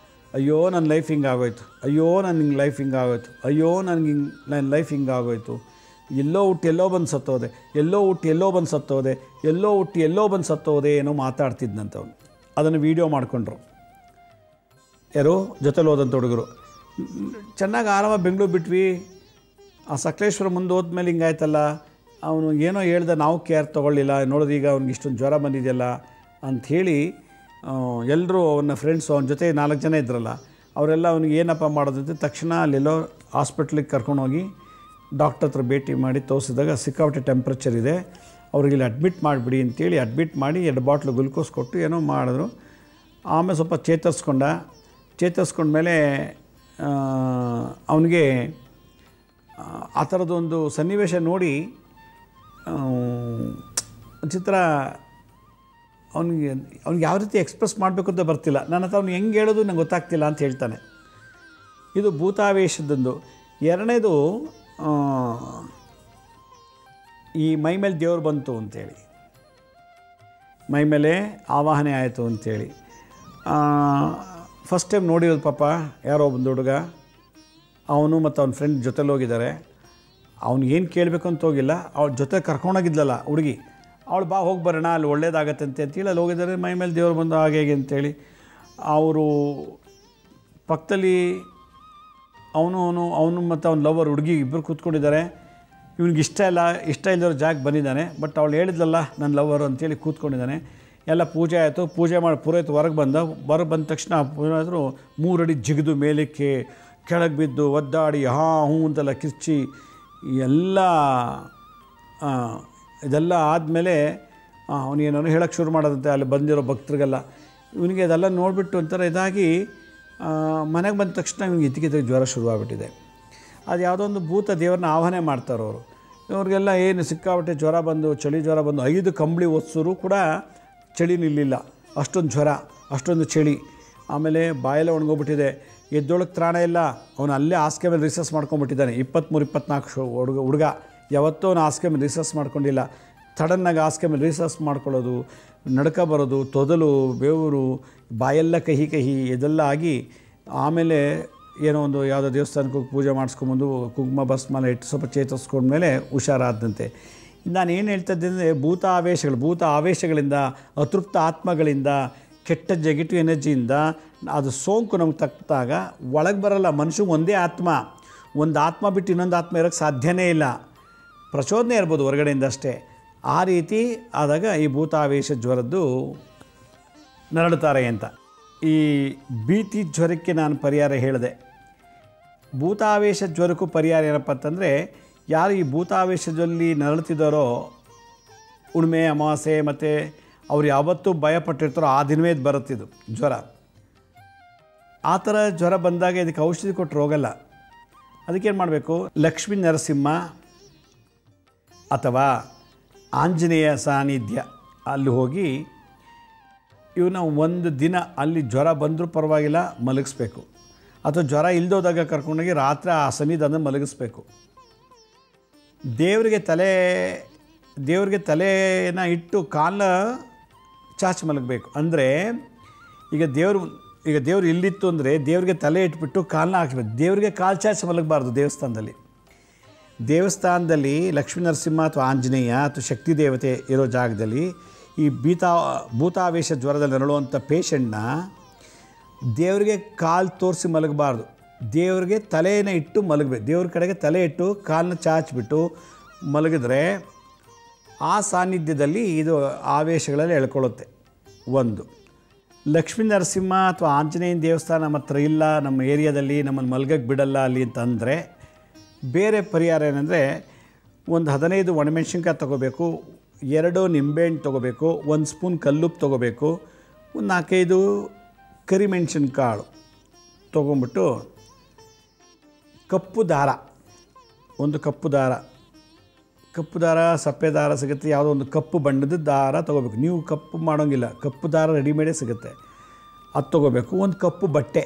ಅಯ್ಯೋ ನನ್ನ ಲೈಫ್ ಹಿಂಗಾಗೋಯ್ತು, ಅಯ್ಯೋ ನನ್ನ ಲೈಫ್ ಹಿಂಗಾಗೋಯ್ತು, ಅಯ್ಯೋ ನನ್ನ ಲೈಫ್ ಹಿಂಗಾಗೋಯ್ತು, ಎಲ್ಲೋ ಹುಟ್ಟಿ ಎಲ್ಲೋ ಬಂದು ಸತ್ತೋದೆ, ಎಲ್ಲೋ ಹುಟ್ಟಿ ಎಲ್ಲೋ ಬಂದು ಸತ್ತೋದೆ, ಎಲ್ಲೋ ಹುಟ್ಟಿ ಎಲ್ಲೋ ಬಂದು ಸತ್ತೋದೆ ಏನೋ ಮಾತಾಡ್ತಿದ್ನಂತವನು. ಅದನ್ನು ವೀಡಿಯೋ ಮಾಡಿಕೊಂಡ್ರು ಯಾರು ಜೊತೆಲಿ ಹೋದಂಥ ಹುಡುಗರು. ಚೆನ್ನಾಗಿ ಆರಾಮಾಗಿ ಬೆಂಗಳೂರು ಬಿಟ್ವಿ. ಆ ಸಕಲೇಶ್ವರ ಮುಂದೆ ಹೋದ್ಮೇಲೆ ಹಿಂಗಾಯ್ತಲ್ಲ, ಅವನು ಏನೋ ಹೇಳ್ದೆ, ನಾವು ಕೇರ್ ತೊಗೊಳ್ಳಿಲ್ಲ, ನೋಡೋದು ಈಗ ಅವ್ನಿಗೆ ಇಷ್ಟೊಂದು ಜ್ವರ ಬಂದಿದೆಯಲ್ಲ ಅಂಥೇಳಿ ಎಲ್ಲರೂ ಅವನ ಫ್ರೆಂಡ್ಸು, ಅವನ ಜೊತೆ 4 ಜನ ಇದ್ರಲ್ಲ, ಅವರೆಲ್ಲ ಅವನಿಗೆ ಏನಪ್ಪ ಮಾಡೋದಂತೆ ತಕ್ಷಣ ಅಲ್ಲೆಲ್ಲೋ ಹಾಸ್ಪಿಟ್ಲಿಗೆ ಕರ್ಕೊಂಡೋಗಿ ಡಾಕ್ಟರ್ ಹತ್ರ ಭೇಟಿ ಮಾಡಿ ತೋರಿಸಿದಾಗ ಸಿಕ್ಕಾಪಟ್ಟೆ ಟೆಂಪ್ರೇಚರ್ ಇದೆ, ಅವ್ರಿಗೆ ಇಲ್ಲಿ ಅಡ್ಮಿಟ್ ಮಾಡಿಬಿಡಿ ಅಂತೇಳಿ ಅಡ್ಮಿಟ್ ಮಾಡಿ 2 ಬಾಟ್ಲು ಗ್ಲುಕೋಸ್ ಕೊಟ್ಟು ಏನೋ ಮಾಡಿದ್ರು. ಆಮೇಲೆ ಸ್ವಲ್ಪ ಚೇತರಿಸ್ಕೊಂಡ್ಮೇಲೆ ಅವನಿಗೆ ಆ ಥರದೊಂದು ಸನ್ನಿವೇಶ ನೋಡಿ ಚಿತ್ರ ಅವ್ನಿಗೆ ಯಾವ ರೀತಿ ಎಕ್ಸ್ಪ್ರೆಸ್ ಮಾಡಬೇಕು ಅಂತ ಬರ್ತಿಲ್ಲ. ನನ್ನ ಹತ್ರ ಅವ್ನು ಹೆಂಗೆ ಹೇಳೋದು ನಂಗೆ ಗೊತ್ತಾಗ್ತಿಲ್ಲ ಅಂತ ಹೇಳ್ತಾನೆ. ಇದು ಭೂತಾವೇಶದ್ದೊಂದು. ಎರಡನೇದು ಈ ಮೈ ಮೇಲೆ ದೇವ್ರು ಬಂತು ಅಂಥೇಳಿ, ಮೈ ಮೇಲೆ ಆವಾಹನೆ ಆಯಿತು ಅಂಥೇಳಿ ಫಸ್ಟ್ ಟೈಮ್ ನೋಡಿರೋದು ಪಾಪ ಯಾರೋ ಒಂದು ಹುಡುಗ, ಅವನು ಮತ್ತು ಅವನ ಫ್ರೆಂಡ್ ಜೊತೆಲಿ ಹೋಗಿದ್ದಾರೆ. ಅವ್ನು ಏನು ಕೇಳಬೇಕು ಅಂತ ಹೋಗಿಲ್ಲ, ಅವಳ ಜೊತೆ ಕರ್ಕೊಂಡೋಗಿದ್ಲಲ್ಲ ಹುಡುಗಿ, ಅವಳು ಬಾ ಹೋಗಿ ಬರೋಣ ಅಲ್ಲಿ ಒಳ್ಳೇದಾಗತ್ತೆ ಅಂತೇಳಿ ಅಲ್ಲಿ ಹೋಗಿದ್ದಾರೆ. ಮೈ ಮೇಲೆ ದೇವ್ರು ಬಂದು ಹಾಗೆ ಹೇಗೆ ಅಂತೇಳಿ ಅವರು ಪಕ್ಕದಲ್ಲಿ ಅವನು ಮತ್ತು ಅವ್ನ ಲವರ್ ಹುಡುಗಿ ಇಬ್ಬರು ಕೂತ್ಕೊಂಡಿದ್ದಾರೆ. ಇವನಿಗೆ ಇಷ್ಟ ಇಲ್ಲದಿರೋ ಜಾಗ ಬಂದಿದ್ದಾನೆ. ಬಟ್ ಅವಳು ಹೇಳಿದ್ಲಲ್ಲ ನನ್ನ ಲವರು ಅಂತೇಳಿ ಕೂತ್ಕೊಂಡಿದ್ದಾನೆ. ಎಲ್ಲ ಪೂಜೆ ಆಯಿತು. ಪೂಜೆ ಮಾಡಿ ಪುರೋಹಿತ ಹೊರಗೆ ಬಂದ ತಕ್ಷಣ ಏನಾದರೂ 3 ಅಡಿ ಜಿಗಿದು ಮೇಲಕ್ಕೆ ಕೆಳಗೆ ಬಿದ್ದು ಒದ್ದಾಡಿ ಹ್ಞೂ ಅಂತೆಲ್ಲ ಕಿರ್ಚಿ ಇದೆಲ್ಲ ಆದಮೇಲೆ ಅವನೇನೋ ಹೇಳೋಕ್ಕೆ ಶುರು ಮಾಡೋದಂತೆ ಅಲ್ಲಿ ಬಂದಿರೋ ಭಕ್ತರಿಗೆಲ್ಲ. ಇವನಿಗೆ ಅದೆಲ್ಲ ನೋಡಿಬಿಟ್ಟು ಒಂಥರ ಇದಾಗಿ ಮನೆಗೆ ಬಂದ ತಕ್ಷಣ ಇವ್ನಿಗೆ ಇದ್ದಕ್ಕಿದ್ದಾಗ ಜ್ವರ ಶುರುವಾಗ್ಬಿಟ್ಟಿದೆ. ಅದು ಯಾವುದೋ ಒಂದು ಭೂತ ದೇವ್ರನ್ನ ಆವಾಹನೆ ಮಾಡ್ತಾರವರು. ಇವ್ರಿಗೆಲ್ಲ ಏನು ಸಿಕ್ಕಾಬಿಟ್ಟೆ ಜ್ವರ ಬಂದು ಚಳಿ ಜ್ವರ ಬಂದು 5 ಕಂಬಳಿ ಒತ್ಸರೂ ಕೂಡ ಚಳಿ ನಿಲ್ಲಿಲ್ಲ. ಅಷ್ಟೊಂದು ಜ್ವರ, ಅಷ್ಟೊಂದು ಚಳಿ. ಆಮೇಲೆ ಬಾಯೆಲ್ಲ ಒಣಗೋಗ್ಬಿಟ್ಟಿದೆ, ಎದ್ದೊಳಗೆ ತ್ರಾಣ ಇಲ್ಲ. ಅವನು ಅಲ್ಲೇ ಹಾಸಿಗೆ ಮೇಲೆ ರಿಸರ್ಚ್ ಮಾಡ್ಕೊಂಡ್ಬಿಟ್ಟಿದ್ದಾನೆ. 23-24 ಹುಡುಗ ಯಾವತ್ತೂ ಅವನು ಹಾಸಿಗೆ ಮೇಲೆ ರಿಸರ್ಚ್ ಮಾಡ್ಕೊಂಡಿಲ್ಲ. ಸಡನ್ನಾಗಿ ಹಾಸಿಗೆ ಮೇಲೆ ರಿಸರ್ಚ್ ಮಾಡ್ಕೊಳ್ಳೋದು, ನಡ್ಕ ಬರೋದು, ತೊದಲು, ಬೆವರು, ಬಾಯೆಲ್ಲ ಕಹಿ ಇದೆಲ್ಲ ಆಗಿ ಆಮೇಲೆ ಏನೋ ಒಂದು ಯಾವುದೋ ದೇವಸ್ಥಾನಕ್ಕೆ ಹೋಗಿ ಪೂಜೆ ಮಾಡಿಸ್ಕೊಂಬಂದು ಕುಂಕುಮ ಭಸ್ಮನ ಇಟ್ಟು ಸ್ವಲ್ಪ ಚೇತರಿಸ್ಕೊಂಡ್ಮೇಲೆ ಹುಷಾರಾದಂತೆ. ನಾನು ಏನು ಹೇಳ್ತಾ ಇದ್ದೆ ಅಂದರೆ ಭೂತ ಆವೇಶಗಳಿಂದ, ಅತೃಪ್ತ ಆತ್ಮಗಳಿಂದ, ಕೆಟ್ಟ ನೆಗೆಟಿವ್ ಎನರ್ಜಿಯಿಂದ ಅದು ಸೋಂಕು ನಮ್ಗೆ ತಕ್ಕಿದಾಗ ಒಳಗೆ ಬರೋಲ್ಲ. ಮನುಷ್ಯಗೆ ಒಂದೇ ಆತ್ಮ, ಒಂದು ಆತ್ಮ ಬಿಟ್ಟು ಇನ್ನೊಂದು ಆತ್ಮ ಇರೋಕ್ಕೆ ಸಾಧ್ಯನೇ ಇಲ್ಲ. ಪ್ರಚೋದನೆ ಇರ್ಬೋದು ಹೊರಗಡೆಯಿಂದ ಅಷ್ಟೇ. ಆ ರೀತಿ ಆದಾಗ ಈ ಭೂತಾವೇಶ ಜ್ವರದ್ದು ನರಳುತ್ತಾರೆ ಅಂತ. ಈ ಭೀತಿ ಜ್ವರಕ್ಕೆ ನಾನು ಪರಿಹಾರ ಹೇಳಿದೆ. ಭೂತಾವೇಶ ಜ್ವರಕ್ಕೂ ಪರಿಹಾರ ಏನಪ್ಪ ಅಂತಂದರೆ, ಯಾರು ಈ ಭೂತಾವೇಶದಲ್ಲಿ ನರಳುತ್ತಿದ್ದಾರೋ ಹುಣ್ಣಿಮೆ ಅಮಾವಾಸ್ಯೆ ಮತ್ತು ಅವ್ರು ಯಾವತ್ತೂ ಭಯಪಟ್ಟಿರ್ತಾರೋ ಆ ದಿನವೇ ಇದು ಬರುತ್ತಿದ್ದು ಜ್ವರ. ಆ ಥರ ಜ್ವರ ಬಂದಾಗ ಇದಕ್ಕೆ ಔಷಧಿ ಕೊಟ್ಟರು ಹೋಗಲ್ಲ. ಅದಕ್ಕೇನು ಮಾಡಬೇಕು, ಲಕ್ಷ್ಮೀ ನರಸಿಂಹ ಅಥವಾ ಆಂಜನೇಯ ಸಾನ್ನಿಧ್ಯ ಅಲ್ಲಿ ಹೋಗಿ ಇವನ್ನ ಒಂದು ದಿನ ಅಲ್ಲಿ ಜ್ವರ ಬಂದರೂ ಪರವಾಗಿಲ್ಲ ಮಲಗಿಸ್ಬೇಕು. ಅಥವಾ ಜ್ವರ ಇಲ್ದೋದಾಗ ಕರ್ಕೊಂಡೋಗಿ ರಾತ್ರಿ ಆ ಸನ್ನಿಧಾನ ಮಲಗಿಸ್ಬೇಕು. ದೇವರಿಗೆ ತಲೆನ ಇಟ್ಟು ಕಾಲ ಚಾಚಿ ಮಲಗಬೇಕು. ಅಂದರೆ ಈಗ ದೇವರು ಇಲ್ಲಿತ್ತು ಅಂದರೆ ದೇವರಿಗೆ ತಲೆ ಇಟ್ಬಿಟ್ಟು ಕಾಲನ್ನ ಹಾಕ್ಬೇಕು. ದೇವರಿಗೆ ಕಾಲು ಚಾಚಿ ಮಲಗಬಾರ್ದು. ದೇವಸ್ಥಾನದಲ್ಲಿ ಲಕ್ಷ್ಮೀ ನರಸಿಂಹ ಅಥವಾ ಆಂಜನೇಯ ಅಥವಾ ಶಕ್ತಿ ದೇವತೆ ಇರೋ ಜಾಗದಲ್ಲಿ ಈ ಭೂತಾವೇಶ ಜ್ವರದಲ್ಲಿ ನರಳುವಂಥ ಪೇಷಂಟ್ನ ದೇವರಿಗೆ ಕಾಲು ತೋರಿಸಿ ಮಲಗಬಾರ್ದು. ದೇವರಿಗೆ ತಲೆಯನ್ನು ಇಟ್ಟು ಮಲಗಬೇಕು. ದೇವ್ರ ಕಡೆಗೆ ತಲೆ ಇಟ್ಟು ಕಾಲನ್ನ ಚಾಚಿಬಿಟ್ಟು ಮಲಗಿದ್ರೆ ಆ ಸಾನ್ನಿಧ್ಯದಲ್ಲಿ ಇದು ಆವೇಶಗಳಲ್ಲಿ ಎಳ್ಕೊಳ್ಳುತ್ತೆ. ಒಂದು ಲಕ್ಷ್ಮೀ ನರಸಿಂಹ ಅಥವಾ ಆಂಜನೇಯನ ದೇವಸ್ಥಾನ ನಮ್ಮ ಹತ್ರ ಇಲ್ಲ, ನಮ್ಮ ಏರಿಯಾದಲ್ಲಿ ನಮ್ಮನ್ನು ಮಲಗಕ್ಕೆ ಬಿಡಲ್ಲ ಅಲ್ಲಿ ಅಂತಂದರೆ ಬೇರೆ ಪರಿಹಾರ ಏನಂದರೆ, ಒಂದು 15 ಒಣಮೆಣ್ಸಿನ್ಕಾಯಿ ತೊಗೋಬೇಕು, 2 ನಿಂಬೆಹಣ್ಣು ತೊಗೋಬೇಕು, 1 ಸ್ಪೂನ್ ಕಲ್ಲುಪ್ಪು ತೊಗೋಬೇಕು, ಒಂದು 4-5 ಕರಿಮೆಣಸಿನ್ಕಾಳು ತೊಗೊಂಬಿಟ್ಟು ಕಪ್ಪು ದಾರ, ಒಂದು ಕಪ್ಪು ದಾರ ಸಪ್ಪೆ ದಾರ ಸಿಗುತ್ತೆ, ಯಾವುದೋ ಒಂದು ಕಪ್ಪು ಬಣ್ಣದ ದಾರ ತೊಗೋಬೇಕು. ನೀವು ಕಪ್ಪು ಮಾಡೋಂಗಿಲ್ಲ, ಕಪ್ಪು ದಾರ ರೆಡಿಮೇಡೇ ಸಿಗುತ್ತೆ, ಅದು ತೊಗೋಬೇಕು. ಒಂದು ಕಪ್ಪು ಬಟ್ಟೆ,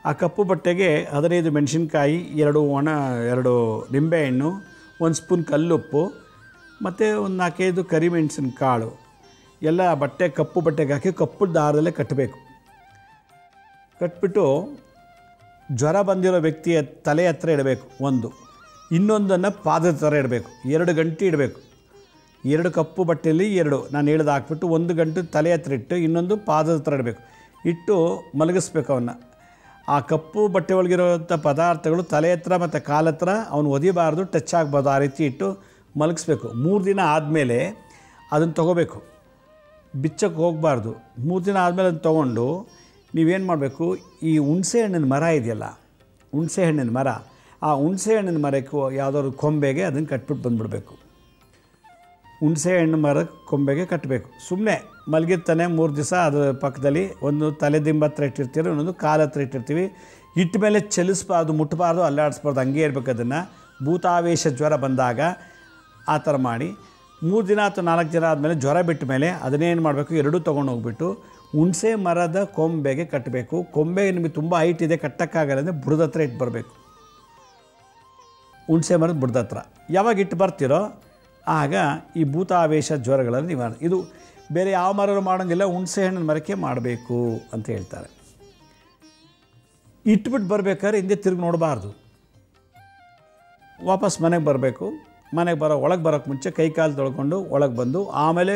ಆ ಕಪ್ಪು ಬಟ್ಟೆಗೆ 15 ಮೆಣಸಿನ್ಕಾಯಿ, 2 ನಿಂಬೆಹಣ್ಣು, 1 ಸ್ಪೂನ್ ಕಲ್ಲುಪ್ಪು ಮತ್ತು ಒಂದು 4-5 ಕರಿಮೆಣಸಿನಕಾಳು ಎಲ್ಲ ಕಪ್ಪು ಬಟ್ಟೆಗೆ ಹಾಕಿ ಕಪ್ಪು ದಾರದಲ್ಲೇ ಕಟ್ಟಬೇಕು. ಕಟ್ಬಿಟ್ಟು ಜ್ವರ ಬಂದಿರೋ ವ್ಯಕ್ತಿಯ ತಲೆ ಹತ್ರ ಇಡಬೇಕು. ಇನ್ನೊಂದನ್ನು ಪಾದದ ಥರ ಇಡಬೇಕು. 2 ಗಂಟೆ ಇಡಬೇಕು. 2 ಕಪ್ಪು ಬಟ್ಟೆಯಲ್ಲಿ 2 ನಾನು ಹೇಳ್ದು ಹಾಕ್ಬಿಟ್ಟು 1 ಗಂಟೆ ತಲೆ ಹತ್ರ ಇಟ್ಟು ಇನ್ನೊಂದು ಪಾದದ ಹತ್ರ ಇಡಬೇಕು. ಇಟ್ಟು ಮಲಗಿಸ್ಬೇಕು ಅವನ್ನ. ಆ ಕಪ್ಪು ಬಟ್ಟೆ ಒಳಗಿರೋಂಥ ಪದಾರ್ಥಗಳು ತಲೆ ಹತ್ರ ಮತ್ತು ಕಾಲ ಹತ್ರ ಅವನು ಒದಿಬಾರ್ದು, ಟಚ್ ಆಗಬಾರ್ದು. ಆ ರೀತಿ ಇಟ್ಟು ಮಲಗಿಸ್ಬೇಕು. 3 ದಿನ ಆದಮೇಲೆ ಅದನ್ನು ತೊಗೋಬೇಕು, ಬಿಚ್ಚಕ್ಕೆ ಹೋಗಬಾರ್ದು. 3 ದಿನ ಆದಮೇಲೆ ಅದನ್ನು ತೊಗೊಂಡು ನೀವೇನು ಮಾಡಬೇಕು, ಈ ಹುಣಸೆ ಹಣ್ಣಿನ ಮರ ಇದೆಯಲ್ಲ, ಹುಣಸೆ ಹಣ್ಣಿನ ಮರ, ಆ ಹುಣಸೆ ಹಣ್ಣಿನ ಮರಕ್ಕೂ ಯಾವುದಾದ್ರು ಕೊಂಬೆಗೆ ಅದನ್ನು ಕಟ್ಬಿಟ್ಟು ಬಂದುಬಿಡಬೇಕು. ಹುಣಸೆ ಹಣ್ಣು ಮರ ಕೊಂಬೆಗೆ ಕಟ್ಟಬೇಕು. ಸುಮ್ಮನೆ ಮಲಗಿರ್ತಾನೆ 3 ದಿವಸ ಅದರ ಪಕ್ಕದಲ್ಲಿ ಒಂದು ತಲೆ ದಿಂಬ ಹತ್ರ ಇಟ್ಟಿರ್ತೀವಿ, ಇನ್ನೊಂದು ಕಾಲ ಹತ್ರ ಇಟ್ಟಿರ್ತೀವಿ. ಇಟ್ಟ ಮೇಲೆ ಚಲಿಸ್ಬಾರ್ದು, ಮುಟ್ಟಬಾರ್ದು, ಅಲ್ಲಾಡಿಸ್ಬಾರ್ದು, ಹಂಗೆ ಇರಬೇಕು. ಅದನ್ನು ಭೂತಾವೇಶ ಜ್ವರ ಬಂದಾಗ ಆ ಥರ ಮಾಡಿ 3 ದಿನ ಅಥವಾ 4 ದಿನ ಆದಮೇಲೆ ಜ್ವರ ಬಿಟ್ಟ ಮೇಲೆ ಅದನ್ನೇನು ಮಾಡಬೇಕು, 2 ತೊಗೊಂಡು ಹೋಗ್ಬಿಟ್ಟು ಹುಣಸೆ ಮರದ ಕೊಂಬೆಗೆ ಕಟ್ಟಬೇಕು. ಕೊಂಬೆ ನಿಮಗೆ ತುಂಬ ಹೈಟ್ ಇದೆ, ಕಟ್ಟಕ್ಕಾಗಲ್ಲ ಅಂದರೆ ಬುಡದ ಹತ್ರ ಇಟ್ಟು ಬರಬೇಕು. ಹುಣಸೆ ಮರದ ಬುಡದ ಹತ್ರ ಯಾವಾಗ ಇಟ್ಟು ಬರ್ತೀರೋ ಆಗ ಈ ಭೂತಾವೇಶ ಜ್ವರಗಳನ್ನು ನಿವಾರಣೆ. ಇದು ಬೇರೆ ಯಾವ ಮರರು ಮಾಡೋಂಗಿಲ್ಲ, ಹುಣಸೆ ಹಣ್ಣಿನ ಮರಕ್ಕೆ ಮಾಡಬೇಕು ಅಂತ ಹೇಳ್ತಾರೆ. ಇಟ್ಬಿಟ್ಟು ಬರಬೇಕಾದ್ರೆ ಹಿಂದೆ ತಿರುಗಿ ನೋಡಬಾರ್ದು, ವಾಪಸ್ ಮನೆಗೆ ಬರಬೇಕು. ಒಳಗೆ ಬರೋಕ್ಕೆ ಮುಂಚೆ ಕೈ ಕಾಲು ತೊಳ್ಕೊಂಡು ಒಳಗೆ ಬಂದು ಆಮೇಲೆ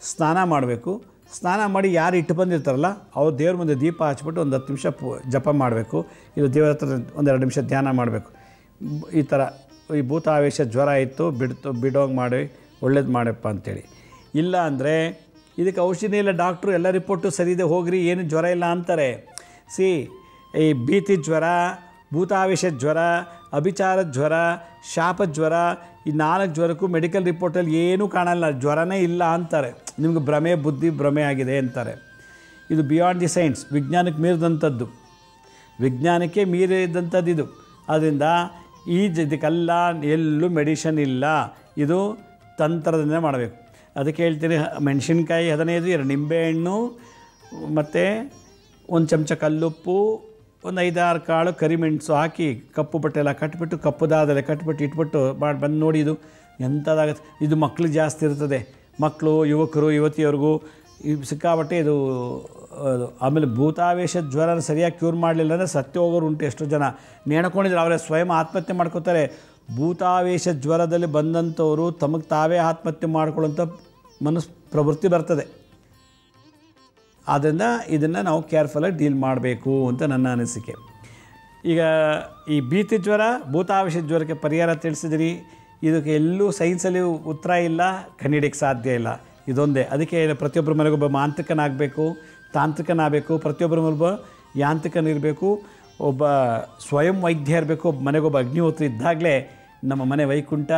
ಸ್ನಾನ ಮಾಡಬೇಕು. ಸ್ನಾನ ಮಾಡಿ ಯಾರು ಇಟ್ಟು ಬಂದಿರ್ತಾರಲ್ಲ ಅವ್ರು ದೇವ್ರ ಮುಂದೆ ದೀಪ ಹಚ್ಬಿಟ್ಟು ಒಂದು 10 ನಿಮಿಷ ಜಪ ಮಾಡಬೇಕು. ಇದು ದೇವರ ಹತ್ರ 1-2 ನಿಮಿಷ ಧ್ಯಾನ ಮಾಡಬೇಕು. ಈ ಥರ ಈ ಭೂತಾವೇಶ ಜ್ವರ ಇತ್ತು ಬಿಡೋಂಗೆ ಮಾಡಿ ಒಳ್ಳೇದು ಮಾಡಪ್ಪ ಅಂಥೇಳಿ. ಇಲ್ಲ ಅಂದರೆ ಇದಕ್ಕೆ ಔಷಧಿ ಇಲ್ಲ, ಡಾಕ್ಟ್ರು ಎಲ್ಲ ರಿಪೋರ್ಟು ಸರಿ ಇದೆ ಹೋಗ್ರಿ, ಏನು ಜ್ವರ ಇಲ್ಲ ಅಂತಾರೆ. ಈ ಭೀತಿ ಜ್ವರ, ಭೂತಾವೇಶ ಜ್ವರ, ಅಭಿಚಾರ ಜ್ವರ, ಶಾಪ ಜ್ವರ, ಈ 4 ಜ್ವರಕ್ಕೂ ಮೆಡಿಕಲ್ ರಿಪೋರ್ಟಲ್ಲಿ ಏನೂ ಕಾಣಲ್ಲ, ಜ್ವರನೇ ಇಲ್ಲ ಅಂತಾರೆ. ನಿಮಗೆ ಬುದ್ಧಿ ಭ್ರಮೆ ಆಗಿದೆ ಅಂತಾರೆ. ಇದು ಬಿಯಾಂಡ್ ದಿ ಸೈನ್ಸ್, ವಿಜ್ಞಾನಕ್ಕೆ ಮೀರಿದಂಥದ್ದು, ವಿಜ್ಞಾನಕ್ಕೆ ಮೀರಿದಂಥದ್ದು ಇದು. ಆದ್ದರಿಂದ ಇದಕ್ಕೆಲ್ಲ ಎಲ್ಲೂ ಮೆಡಿಷನ್ ಇಲ್ಲ, ಇದು ತಂತ್ರದಿಂದ ಮಾಡಬೇಕು. ಅದಕ್ಕೆ ಹೇಳ್ತೀನಿ, ಮೆಣಸಿನ್ಕಾಯಿ 15, 2 ನಿಂಬೆಹಣ್ಣು ಮತ್ತು 1 ಚಮಚ ಕಲ್ಲುಪ್ಪು, ಒಂದು 5-6 ಕಾಳು ಕರಿಮೆಣಸು ಹಾಕಿ ಕಪ್ಪು ಬಟ್ಟೆ ಎಲ್ಲ ಕಟ್ಬಿಟ್ಟು, ಕಪ್ಪು ದಾರದಲ್ಲಿ ಕಟ್ಬಿಟ್ಟು ಇಟ್ಬಿಟ್ಟು ಬಂದು ನೋಡಿ, ಇದು ಎಂಥದ್ದಾಗತ್ತೆ. ಇದು ಮಕ್ಕಳಿಗೆ ಜಾಸ್ತಿ ಇರ್ತದೆ, ಮಕ್ಕಳು, ಯುವಕರು, ಯುವತಿಯವ್ರಿಗೂ ಸಿಕ್ಕಾಬಟ್ಟೆ ಇದು. ಆಮೇಲೆ ಭೂತಾವೇಶ ಜ್ವರನ ಸರಿಯಾಗಿ ಕ್ಯೂರ್ ಮಾಡಲಿಲ್ಲ ಅಂದರೆ ಸತ್ಯ ಹೋಗೋರು ಉಂಟು. ಎಷ್ಟೋ ಜನ ನೇಣ್ಕೊಂಡಿದ್ರು, ಅವರೇ ಸ್ವಯಂ ಆತ್ಮಹತ್ಯೆ ಮಾಡ್ಕೋತಾರೆ. ಭೂತಾವೇಶ ಜ್ವರದಲ್ಲಿ ಬಂದಂಥವರು ತಮಗೆ ತಾವೇ ಆತ್ಮಹತ್ಯೆ ಮಾಡ್ಕೊಳ್ಳೋಂಥ ಪ್ರವೃತ್ತಿ ಬರ್ತದೆ. ಆದ್ದರಿಂದ ಇದನ್ನು ನಾವು ಕೇರ್ಫುಲ್ಲಾಗಿ ಡೀಲ್ ಮಾಡಬೇಕು ಅಂತ ನನ್ನ ಅನಿಸಿಕೆ. ಈಗ ಈ ಭೀತಿ ಜ್ವರ, ಭೂತಾವೇಶ ಜ್ವರಕ್ಕೆ ಪರಿಹಾರ ತಿಳಿಸಿದಿರಿ. ಇದಕ್ಕೆ ಎಲ್ಲೂ ಸೈನ್ಸಲ್ಲಿ ಉತ್ತರ ಇಲ್ಲ, ಕಂಡಿಡಿಯಕ್ಕೆ ಸಾಧ್ಯ ಇಲ್ಲ, ಇದೊಂದೇ. ಅದಕ್ಕೆ ಪ್ರತಿಯೊಬ್ಬರ ಮನೆಗೊಬ್ಬ ಮಾಂತ್ರಿಕನಾಗಬೇಕು, ತಾಂತ್ರಿಕನಾಗಬೇಕು, ಪ್ರತಿಯೊಬ್ಬರ ಮನೆಗೊಬ್ಬ ಯಾಂತ್ರಿಕನಿರಬೇಕು, ಒಬ್ಬ ಸ್ವಯಂ ವೈದ್ಯ ಇರಬೇಕು, ಒಬ್ಬ ಮನೆಗೊಬ್ಬ ಅಗ್ನಿಹೋತ್ರಿ ಇದ್ದಾಗಲೇ ನಮ್ಮ ಮನೆ ವೈಕುಂಠ,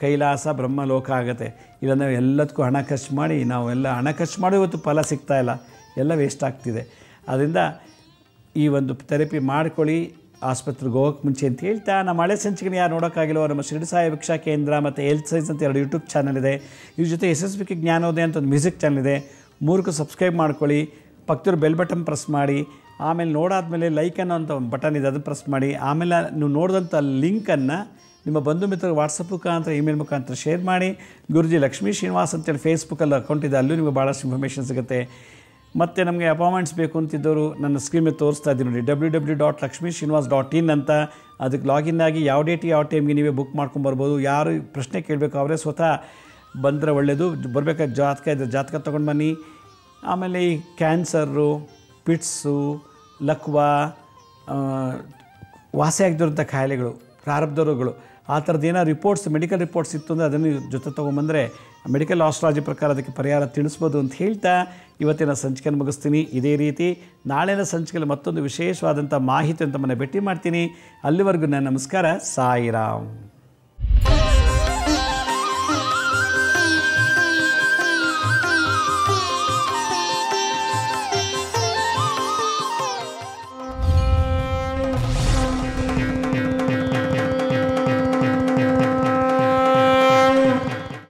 ಕೈಲಾಸ, ಬ್ರಹ್ಮಲೋಕ ಆಗುತ್ತೆ. ಇಲ್ಲ ನಾವು ಎಲ್ಲದಕ್ಕೂ ಹಣ ಖರ್ಚು ಮಾಡಿ, ನಾವೆಲ್ಲ ಹಣ ಖರ್ಚು ಮಾಡಿ ಇವತ್ತು ಫಲ ಸಿಗ್ತಾಯಿಲ್ಲ, ಎಲ್ಲ ವೇಸ್ಟ್ ಆಗ್ತಿದೆ. ಆದ್ದರಿಂದ ಈ ಒಂದು ಥೆರಪಿ ಮಾಡ್ಕೊಳ್ಳಿ ಆಸ್ಪತ್ರೆಗೆ ಹೋಗೋಕ್ಕೆ ಮುಂಚೆ ಅಂತ ಹೇಳ್ತಾ, ನಮ್ಮ ಹಳೆ ಸಂಚಿಕೆನ ಯಾರು ನೋಡೋಕ್ಕಾಗಿಲ್ಲೋ ನಮ್ಮ ಶಿರಡಿ ಸಾಯಿ ಭಿಕ್ಷಾ ಕೇಂದ್ರ ಮತ್ತು ಹೆಲ್ತ್ ಸೈನ್ಸ್ ಅಂತ 2 ಯೂಟ್ಯೂಬ್ ಚಾನಲ್ ಇದೆ. ಇದ್ರ ಜೊತೆ SSBK ಜ್ಞಾನೋದಯ ಅಂತ ಒಂದು ಮ್ಯೂಸಿಕ್ ಚಾನಲ್ ಇದೆ. 3ಕ್ಕೂ ಸಬ್ಸ್ಕ್ರೈಬ್ ಮಾಡ್ಕೊಳ್ಳಿ. ಪಕ್ಕದ ಬೆಲ್ ಬಟನ್ ಪ್ರೆಸ್ ಮಾಡಿ. ಆಮೇಲೆ ನೋಡಾದ್ಮೇಲೆ ಲೈಕ್ ಅನ್ನೋ ಅಂತ ಒಂದು ಬಟನ್ ಇದೆ, ಅದನ್ನು ಪ್ರೆಸ್ ಮಾಡಿ. ಆಮೇಲೆ ನೀವು ನೋಡಿದಂಥ ಲಿಂಕನ್ನು ನಿಮ್ಮ ಬಂಧು ಮಿತ್ರರು ವಾಟ್ಸಪ್ ಮುಖಾಂತರ, ಇಮೇಲ್ ಮುಖಾಂತರ ಶೇರ್ ಮಾಡಿ. ಗುರುಜಿ ಲಕ್ಷ್ಮೀ ಶ್ರೀನಿವಾಸ್ ಅಂತೇಳಿ ಫೇಸ್ಬುಕ್ಕಲ್ಲಿ ಅಕೌಂಟ್ ಇದೆ, ಅಲ್ಲೂ ನಿಮಗೆ ಭಾಳಷ್ಟು ಇನ್ಫಾರ್ಮೇಷನ್ ಸಿಗುತ್ತೆ. ಮತ್ತು ನಮಗೆ ಅಪಾಯಿಂಟ್ಮೆಂಟ್ಸ್ ಬೇಕು ಅಂತಿದ್ದವರು ನನ್ನ ಸ್ಕ್ರೀನ್ ಮೇಲೆ ತೋರಿಸ್ತಾ ಇದ್ದೀನಿ ನೋಡಿ, www.lakshmisrinivas.in ಅಂತ. ಅದಕ್ಕೆ ಲಾಗಿನ್ ಆಗಿ ಯಾವ ಡೇಟ್ ಯಾವ ಟೈಮ್ಗೆ ನೀವೇ ಬುಕ್ ಮಾಡ್ಕೊಂಬರ್ಬೋದು. ಯಾರು ಪ್ರಶ್ನೆ ಕೇಳಬೇಕು ಅವರೇ ಸ್ವತಃ ಬಂದರೆ ಒಳ್ಳೆಯದು. ಬರಬೇಕಾದ ಜಾತಕ ಇದೆ, ಜಾತಕ ತೊಗೊಂಡು ಬನ್ನಿ. ಆಮೇಲೆ ಈ ಕ್ಯಾನ್ಸರು, ಪಿಟ್ಸು, ಲಕ್ವಾ, ವಾಸಿ ಆಗದಿರೋಂಥ ಕಾಯಿಲೆಗಳು, ಪ್ರಾರಬ್ಧ ರೋಗಗಳು, ಆ ಥರದ್ದು ಏನೋ ರಿಪೋರ್ಟ್ಸ್, ಮೆಡಿಕಲ್ ರಿಪೋರ್ಟ್ಸ್ ಇತ್ತು ಅಂದರೆ ಅದನ್ನು ಜೊತೆ ತೊಗೊಂಬಂದರೆ ಮೆಡಿಕಲ್ ಆಸ್ಟ್ರಾಲಜಿ ಪ್ರಕಾರ ಅದಕ್ಕೆ ಪರಿಹಾರ ತಿಳಿಸ್ಬೋದು ಅಂತ ಹೇಳ್ತಾ ಇವತ್ತಿನ ಸಂಚಿಕೆಯನ್ನು ಮುಗಿಸ್ತೀನಿ. ಇದೇ ರೀತಿ ನಾಳಿನ ಸಂಚಿಕೆಯಲ್ಲಿ ಮತ್ತೊಂದು ವಿಶೇಷವಾದಂಥ ಮಾಹಿತಿ ಅಂತ ಮನೆ ಭೇಟಿ ಮಾಡ್ತೀನಿ. ಅಲ್ಲಿವರೆಗೂ ನನ್ನ ನಮಸ್ಕಾರ. ಸಾಯಿರಾಮ್.